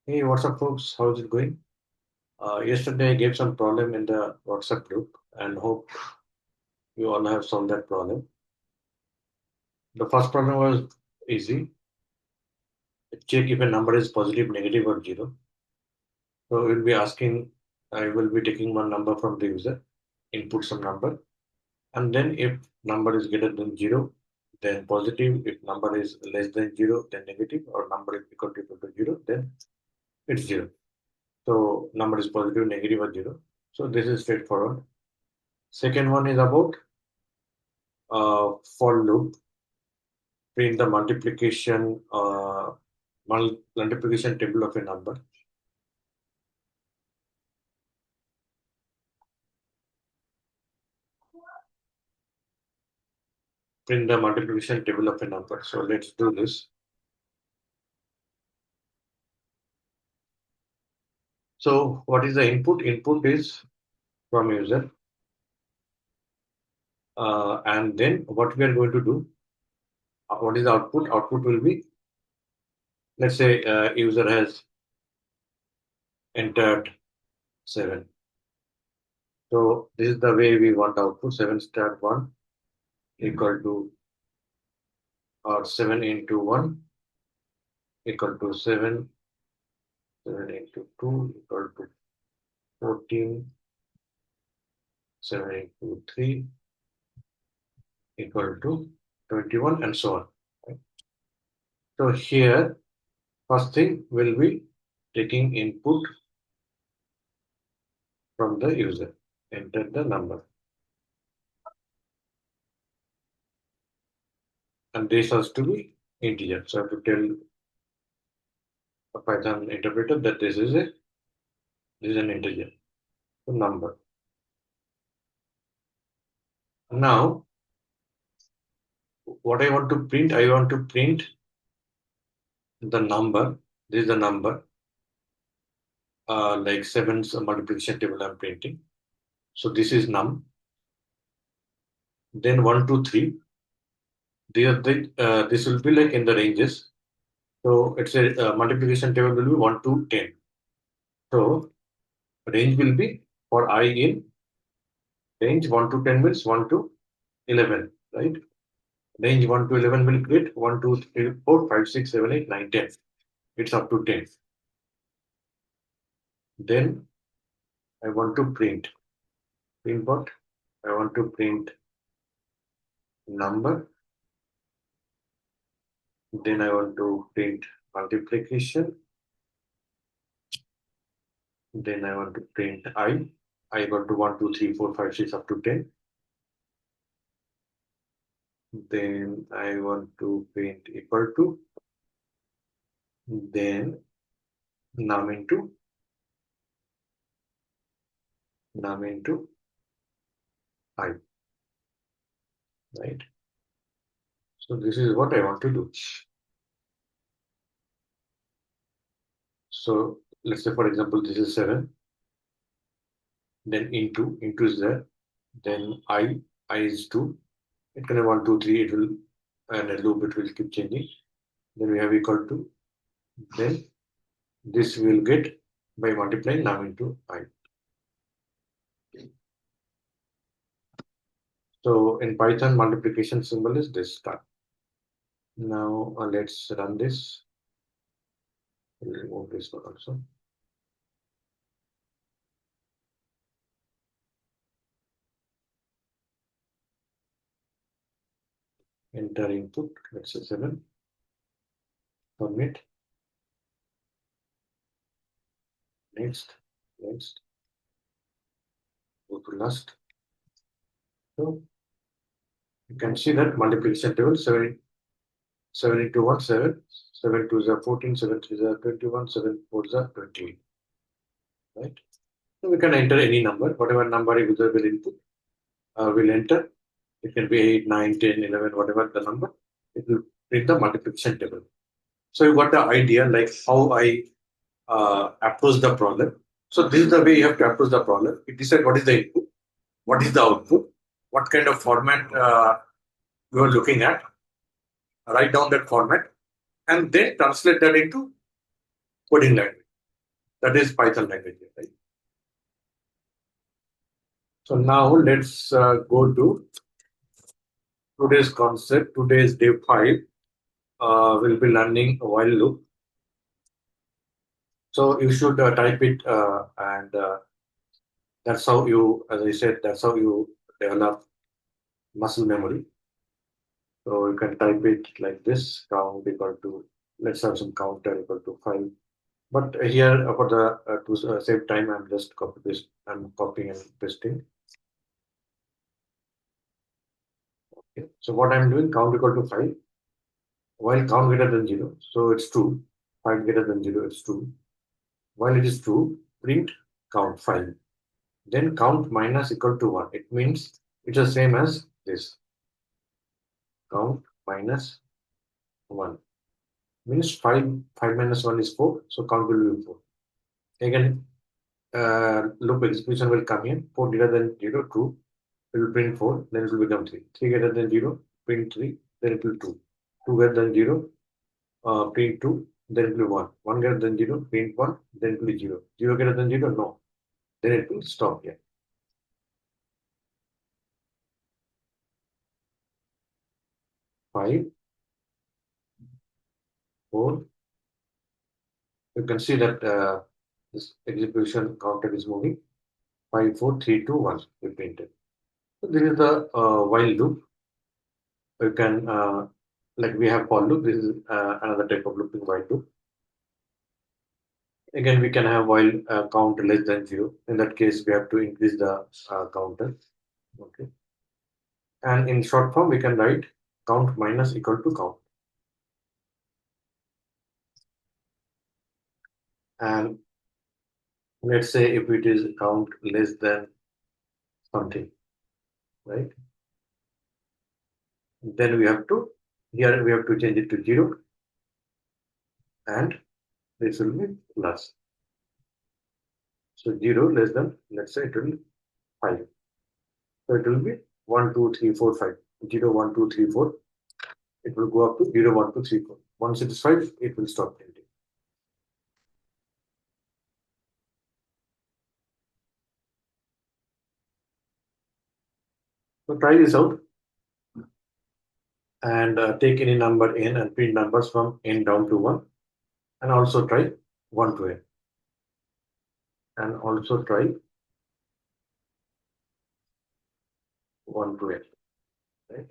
Hey, what's up, folks? How's it going? Yesterday, I gave some problem in the WhatsApp group and hope you all have solved that problem. The first problem was easy. Check if a number is positive, negative, or zero. So we'll be asking, I will be taking one number from the user, input some number, and then if number is greater than zero, then positive. If number is less than zero, then negative, or number is equal to zero, then it's zero. So number is positive, negative, or zero. So this is straightforward. Second one is about for loop, print the multiplication table of a number. Print the multiplication table of a number. So let's do this. So what is the input? Input is from user. And then what we are going to do, what is the output? Output will be, let's say user has entered 7. So this is the way we want output. 7 star 1 equal to, or 7 into 1 equal to 7. 7 into 2 equal to 14. 7 into 3 equal to 21, and so on. Right? So here, first thing will be taking input from the user. Enter the number. And this has to be integer. So I have to tell a Python interpreter that this is an integer, a number. Now, what I want to print, I want to print the number. This is the number, like 7's multiplication table I'm printing. So this is num. Then 1, 2, 3. This will be like in the ranges. So it's a multiplication table will be 1 to 10. So range will be for I in range 1 to 10 means 1 to 11, right? Range 1 to 11 will get 1, 2, 3, 4, 5, 6, 7, 8, 9, 10. It's up to 10. Then I want to print. Print what? I want to print number. Then I want to print multiplication. Then I want to print I. I got to 1, 2, 3, 4, 5, 6 up to 10. Then I want to print equal to. Then num into I, right? So this is what I want to do. So let's say, for example, this is 7. Then into is there. Then I is 2. It can have 1, 2, 3. It will, and a loop, it will keep changing. Then we have equal to. Then this will get by multiplying num into I. So in Python, multiplication symbol is this star. Now let's run this. We'll remove this one also. Enter input, let's say 7. Submit. Next. Go to last. So you can see that multiplication table 7 into 1, 7. 7 2 is 14, 7 3 is 21, 7 4 is 28. Right? So we can enter any number, whatever number user will input, will enter. It can be 8, 9, 10, 11, whatever the number. It will print the multiplication table. So you got the idea like how I approach the problem. So this is the way you have to approach the problem. You decide what is the input, what is the output, what kind of format you are looking at, write down that format, and then translate that into coding language. That is Python language, right? So now let's go to today's concept. Today's day 5. We'll be learning a while loop. So you should type it, and that's how you, as I said, that's how you develop muscle memory. So you can type it like this: count equal to, let's have some counter equal to 5. But here for the to save time, I'm just copy paste. I'm copying and pasting. Okay. So what I'm doing, count equal to 5. While count greater than 0, so it's true. 5 greater than 0, it's true. While it is true, print count 5. Then count minus equal to 1. It means it's the same as this. Count minus 1. Means 5 minus 1 is 4. So count will be 4. Again, loop execution will come in. 4 greater than 0, true. It will print 4, then it will become 3. 3 greater than 0, print 3, then it will 2. 2 greater than 0, print 2, then it will 1. 1 greater than 0, print 1, then it will be 0. 0 greater than 0, no. Then it will stop here. 5, 4. You can see that this execution counter is moving. 5, 4, 3, 2, 1. We printed. So this is the while loop. You can, like we have for loop, this is another type of looping while loop. Again, we can have while count less than 0. In that case, we have to increase the counter. Okay. And in short form, we can write count minus equal to count. And let's say if it is count less than something, right? Then we have to, here we have to change it to 0, and this will be plus. So 0 less than, let's say it will be 5. So it will be 1, 2, 3, 4, 5. 0, 1, 2, 3, 4. It will go up to 0, 1, 2, 3, 4. Once it is 5, it will stop printing. So try this out and take any number n and print numbers from n down to 1, and also try 1 to n, and also try 1 to n, right?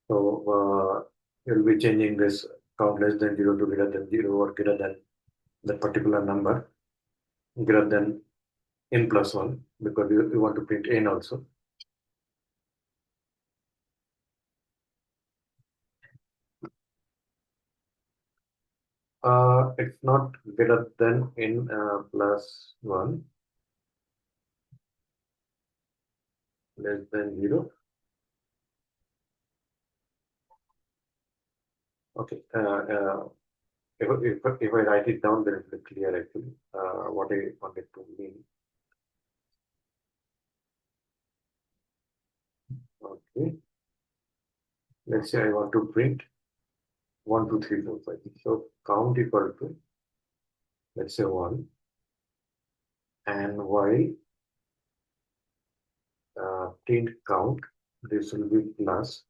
So you'll be changing this count less than 0 to greater than 0, or greater than that particular number, greater than n plus 1, because you want to print n also. It's not greater than n plus 1, less than 0. Okay. If I write it down, then it will be clear actually what I wanted to mean. Okay. Let's say I want to print 1, 2, 3, 4, 5. So count equal to, let's say 1, and while print count, this will be plus.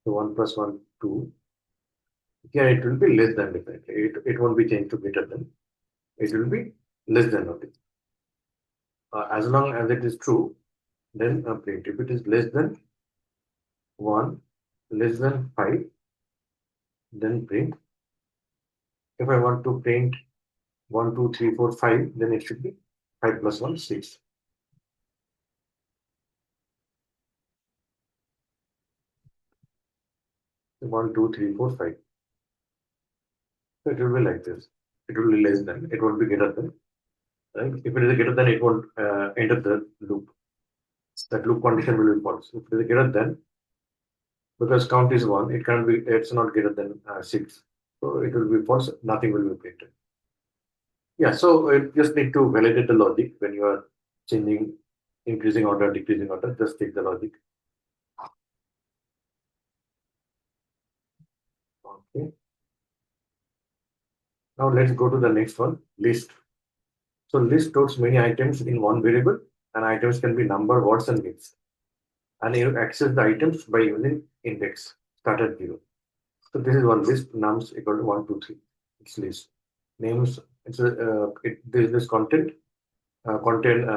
So 1 plus 1, 2. Here it will be less than definitely. It won't be changed to greater than. It will be less than nothing. As long as it is true, then print. If it is less than 1, less than 5, then print. If I want to print 1, 2, 3, 4, 5, then it should be 5 plus 1, 6. 1, 2, 3, 4, 5. So it will be like this. It will be less than. It won't be greater than. Right? If it is greater than, it won't enter the loop. That loop condition will be false. If it is greater than, because count is 1, it can be. It's not greater than 6. So it will be false. Nothing will be printed. Yeah. So you just need to validate the logic when you are changing, increasing order, decreasing order. Just take the logic. Okay. Now let's go to the next one, list. So list stores many items in one variable, and items can be number, words, and names. And you access the items by using index start at 0. So this is one list, nums equal to 1, 2, 3. It's list. Names, this content, contain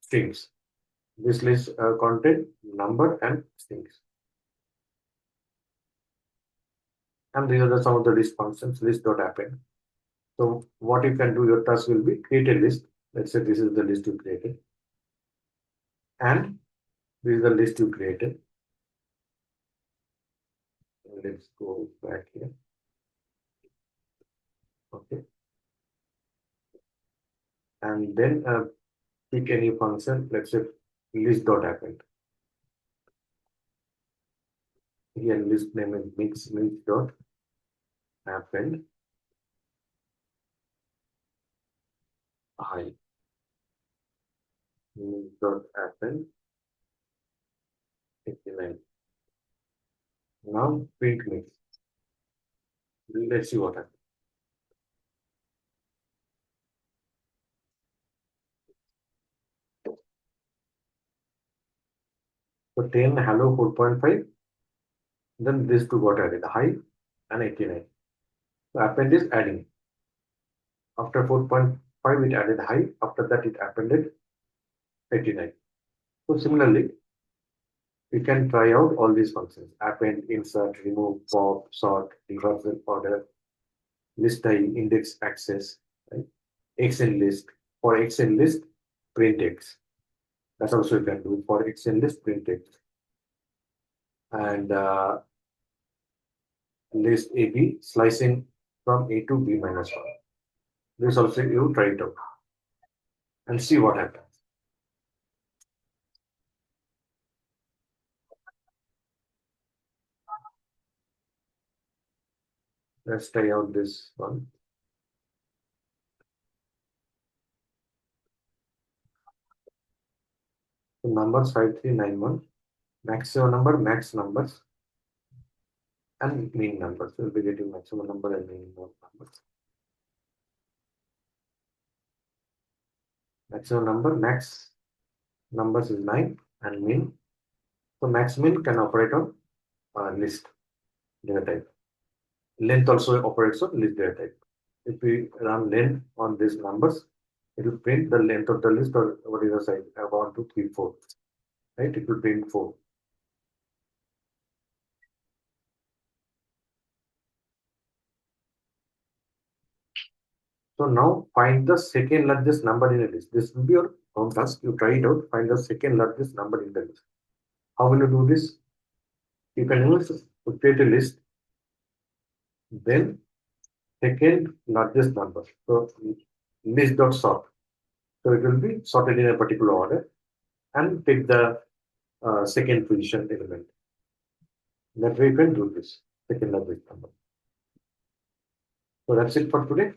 strings. This list contain number and strings. And these are some of the list functions, list.append. So what you can do, your task will be create a list. Let's say this is the list you created. And this is the list you created. Let's go back here. Okay. And then pick any function, let's say list.append. Here list name is mix.append I. Mix.append 89. Now print mix. Let's see what happens. So 10 hello 4.5. Then these two got added, high and 89. So append is adding. After 4.5, it added high. After that, it appended 89. So similarly, we can try out all these functions: append, insert, remove, pop, sort, reversal order, list type, index access, right? X in list. For X in list, print X. That's also you can do for X in list, print X. And list AB, slicing from A to B minus 1. This also you try it out and see what happens. Let's try out this one. So numbers 5391, maximum number, max numbers, and mean numbers. We'll be getting maximum number and mean numbers. Maximum number, max numbers is 9 and mean. So max min can operate on list data type. Length also operates on list data type. If we run length on these numbers, it will print the length of the list or what is the size? 1, 2, 3, 4. Right? It will print 4. So now find the second largest number in a list. This will be your home task. You try it out. Find the second largest number in the list. How will you do this? You can use create a list, then second largest number. So list dot sort. So it will be sorted in a particular order and take the second position element. That way you can do this second largest number. So that's it for today.